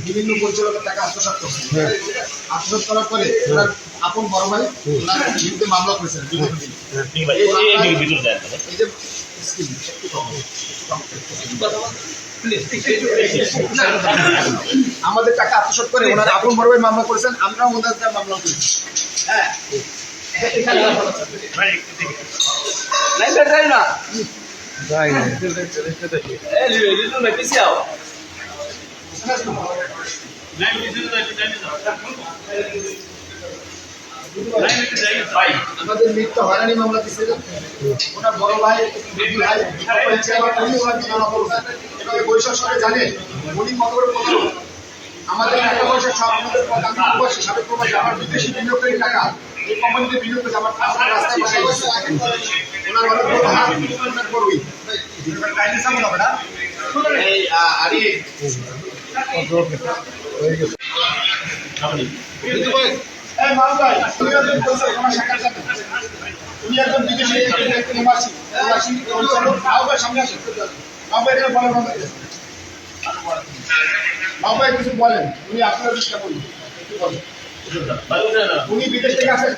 বিভিন্ন পরিচালকের টাকা আত্মসাৎ করছে। আত্মসাৎ করার পরে ওনার আপন বড় ভাই ওনার বিরুদ্ধে মামলা করেছেন। আমাদের টাকা আত্মসাৎ করে ওনার আপন বড় ভাই মামলা করেছেন, আমরাও ওনাদের মামলা করেছি। হ্যাঁ আমাদের মৃত্যু হয়রানি মামলা দিচ্ছিল ওনার বড় ভাই বৈশাখ সরে জানে উনি কত করে আমাদের টাকা পয়সা সব আমাদের সাবেক প্রবাসী আমার বিদেশি বিনিয়োগকারী টাকা এই কোম্পানিতে বিনিয়োগ করে আমার রাস্তায় ওনার অনেক বড় হাত ওনার করবি হবে না এই আরে উনি একজন বিদেশি সামনে আসেন বাবাই কিছু বলেন, উনি আপনার চেষ্টা করুন উনি বিদেশ থেকে আসেন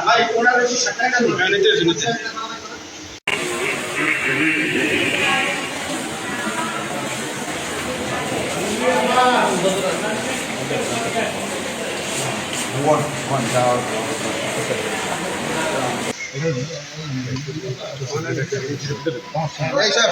ভাই ওনার one down. Hey, sir,